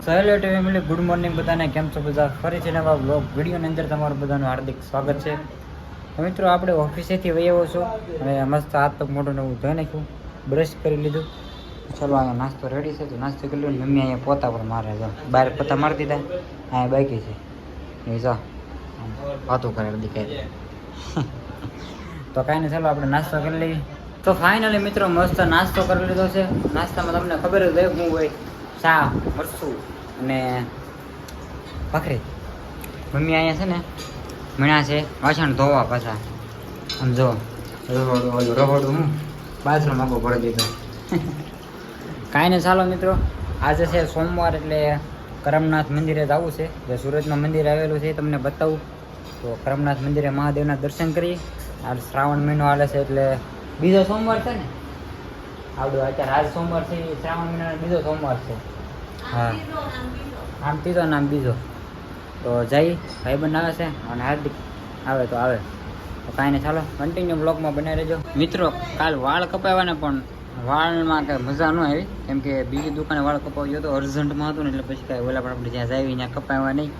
Hello family, good morning બધાને. કેમ છો બધા? ફરીથી નવા બ્લોગ વિડીયોની અંદર તમારું બધાનું હાર્દિક સ્વાગત છે. મિત્રો, આપણે ઓફિસેથી વહી આવ્યો છો અને મસ્ત હાથ પગ મોઢું નવું ધોઈ નાખ્યું, બ્રશ કરી લીધું. ચાલો, અહીંયા નાસ્તો રેડી છે તો નાસ્તો કરી લઉં. મમ્મી અહીંયા પોતા પર મારે છે, બહાર પોતા મારી દીધા, અહીંયા બાકી છે એ જો વાતું કરે દીકરી. તો કાંઈ નહીં, ચાલો આપણે નાસ્તો કરી લઈએ. તો ફાઇનલી મિત્રો મસ્ત નાસ્તો કરી લીધો છે. નાસ્તામાં તમને ખબર જ હોય શું હોય, ચા, મરચું અને ભાખરી. મમ્મી અહીંયા છે ને મીણા છે વાસણ ધોવા પાછા. સમજો રહોડું હું બાથરૂમ આખો ભરી દીધો. કાંઈ નહીં, ચાલો મિત્રો, આજે છે સોમવાર એટલે કરમનાથ મંદિરે જવું છે. જે સુરતમાં મંદિર આવેલું છે તમને બતાવું. તો કરમનાથ મંદિરે મહાદેવના દર્શન કરી. આ શ્રાવણ મહિનો હાલે છે એટલે બીજો સોમવાર છે ને આવડું. અત્યારે આજ સોમવાર છે, શ્રાવણ મહિનાનો બીજો સોમવાર છે. હા, આમ ત્રીજો નામ બીજો. તો જઈ ભાઈબંધ આવે છે અને હાર્દિક આવે તો આવે. તો કાંઈ નહીં, ચાલો કન્ટિન્યુ બ્લોગમાં બનાવી રહેજો. મિત્રો, કાલ વાળ કપાવવાના પણ વાળમાં કાંઈ મજા ન આવી, કેમ કે બીજી દુકાને વાળ કપાવ્યો હતો, અર્જન્ટમાં હતું ને એટલે પછી કાંઈ ઓલા પણ આપણે જ્યાં જાવી ત્યાં કપાવવા નહીં.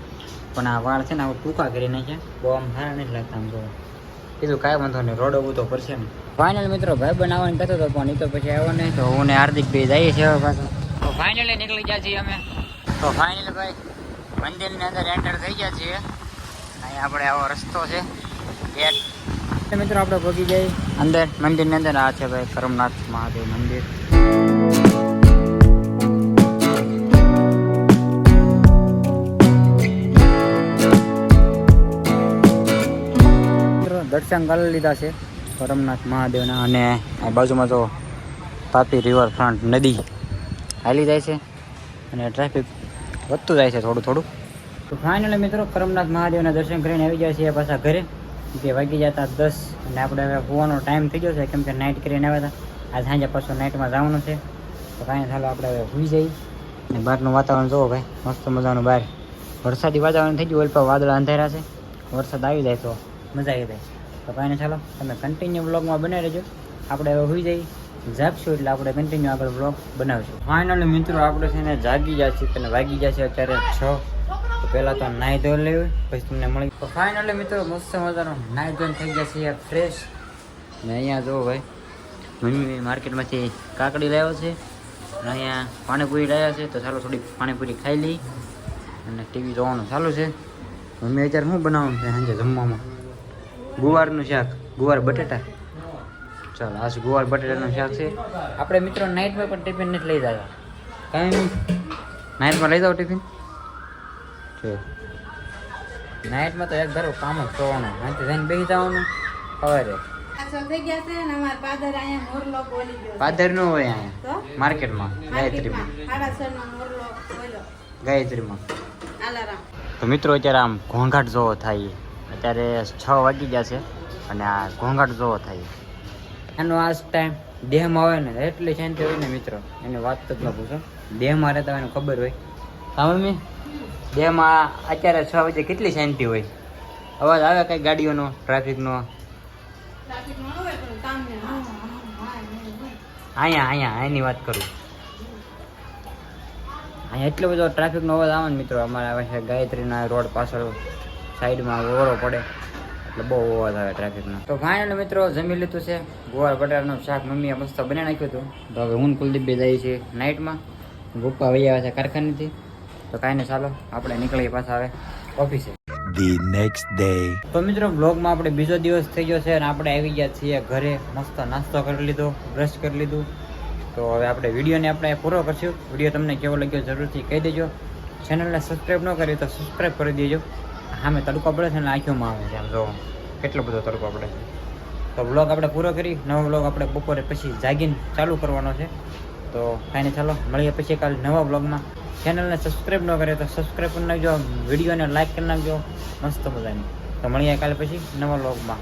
પણ આ વાળ છે ને આવું ટૂંકા કરી નાખ્યા, બહુ આમ સારા નથી લાગતા. આમ જોવા કીધું કાંઈ વાંધો નહીં, રોડ ઉભું તો પડશે ને. ફાઇનલ મિત્રો ભાઈબંધ આવવાનું કહેતો હતો પણ એ તો પછી આવ્યો નહીં. તો હું ને હાર્દિક ભાઈ જઈએ છીએ હવે પાછું. તો ફાઇનલી નીકળી ગયા છીએ અમે. તો ફાઇનલી ભાઈ મંદિરની અંદર એન્ટર થઈ ગયા છીએ. અહીંયા આપણે આવો રસ્તો છે, ગેટ. મિત્રો આપણે પહોંચી જઈએ અંદર મંદિરની અંદર. આ છે ભાઈ કરમનાથ મહાદેવ મંદિર. દર્શન કરી લીધા છે કરમનાથ મહાદેવના. અને આ બાજુમાં તો તાપી રિવરફ્રન્ટ નદી હાલી જાય છે અને ટ્રાફિક વધતું જાય છે થોડું થોડું. તો ફાઇનલી મિત્રો કરમનાથ મહાદેવના દર્શન કરીને આવી જાય છે પાછા ઘરે. કે વાગી જતા 10 અને આપણે હવે હોવાનો ટાઈમ થઈ ગયો છે, કેમ કે નાઇટ કરીને આવ્યા હતા. આજ સાંજે પાછું નાઇટમાં જવાનું છે. તો કાંઈ ચાલો આપણે હવે સૂઈ જઈએ. અને બહારનું વાતાવરણ જોવો ભાઈ, મસ્ત મજાનું. બહાર વરસાદી વાતાવરણ થઈ ગયું, ઓલપા વાદળા અંધારા છે. વરસાદ આવી જાય તો મજા આવી જાય. તો કાંઈ ચાલો તમે કન્ટિન્યુ બ્લોગમાં બનાવી રહેજો. આપણે હવે સૂઈ જઈએ, જાગશું એટલે આપણે કન્ટિન્યુ આગળ બ્લોગ બનાવીશું. ફાઇનલી મિત્રો આપણે છે ને જાગી જાય છે અને વાગી જાય છે અત્યારે 6. તો પહેલાં તો નાહી ધોઈ લેવું, પછી તમને મળી. તો ફાઇનલી મિત્રો મસ્ત મજાનો નાહી ધોઈને થઈ ગયા છે ફ્રેશ. ને અહીંયા જુઓ ભાઈ, મમ્મી માર્કેટમાંથી કાકડી લાવ્યો છે અને અહીંયા પાણીપુરી લાવ્યા છે. તો ચાલો થોડીક પાણીપુરી ખાઈ લઈ અને ટીવી જોવાનું ચાલુ છે. મમ્મી અત્યારે શું બનાવવાનું છે સાંજે જમવામાં? ગુવારનું શાક, ગુવાર બટેટા. ચાલો આ ગુવાર બટેટાનું શાક છે. આપણે મિત્રો નાઇટમાં પણ ટિફિન નથી લઈ જતા. કાંઈ નહીં, નાઇટમાં લઈ જાઓ ટિફિન. નાઇટમાં તો એક ધારો કામ જ કરવાનું, અહીંથી જઈને બેસી જવાનું. સવારે પાદર નો હોય અહીંયા માર્કેટમાં, ગાયત્રીમાં. તો મિત્રો અત્યારે આમ ઘોંઘાટ જોવો થાય. અત્યારે 6 વાગી ગયા છે અને આ ઘોંઘાટ જોવો થાય. એનો આ ટાઈમ દેહમાં આવે ને એટલી શાંતિ હોય ને મિત્રો, એની વાત જ ન પૂછો. દેહમાં રહેતા હોય ને ખબર હોય. હા મમ્મી, દેહમાં અત્યારે 6 વાગે કેટલી શાંતિ હોય. અવાજ આવે કઈ ગાડીઓનો, ટ્રાફિકનો? અહીંયા એની વાત કરું. અહીંયા એટલો બધો ટ્રાફિકનો અવાજ આવે ને મિત્રો. અમારે આવે છે ગાયત્રીના રોડ પાછળ સાઈડમાં ઓરો પડે એટલે બહુ અવાજ આવે ટ્રાફિકનો. તો ફાઇનલી મિત્રો જમી લીધું છે. ગુવાર બટાટાનું શાક મમ્મીએ મસ્ત બનાવી નાખ્યું હતું. તો હવે હું કુલદીપ બે જઈએ છીએ નાઇટમાં. ગુપ્પા વહી આવ્યા છે કારખાનેથી. તો કાંઈ નહીં, ચાલો આપણે નીકળીએ પાછા હવે ઓફિસે. The next day. તો મિત્રો બ્લોગમાં આપણે બીજો દિવસ થઈ ગયો છે અને આપણે આવી ગયા છીએ ઘરે. મસ્ત નાસ્તો કરી લીધો, બ્રશ કરી લીધું. તો હવે આપણે વિડીયોને આપણે પૂરો કરશું. વિડીયો તમને કેવો લાગ્યો જરૂરથી કહી દેજો. ચેનલને સબસ્ક્રાઈબ ન કરી તો સબસ્ક્રાઈબ કરી દેજો. સામે તડકો પડે છે ને આંખોમાં આવે છે, આમ જો કેટલો બધો તડકો પડે. તો બ્લોગ આપણે પૂરો કરી. નવો બ્લોગ આપણે બપોરે પછી જાગીને ચાલુ કરવાનો છે. તો કાંઈ નહીં, ચાલો મળીએ પછી કાલે નવા બ્લોગમાં. ચેનલને સબસ્ક્રાઈબ ન કરે તો સબસ્ક્રાઈબ કરી નાખજો, વિડીયોને લાઈક કરી નાખજો મસ્ત મજાની. તો મળીએ કાલે પછી નવા બ્લોગમાં.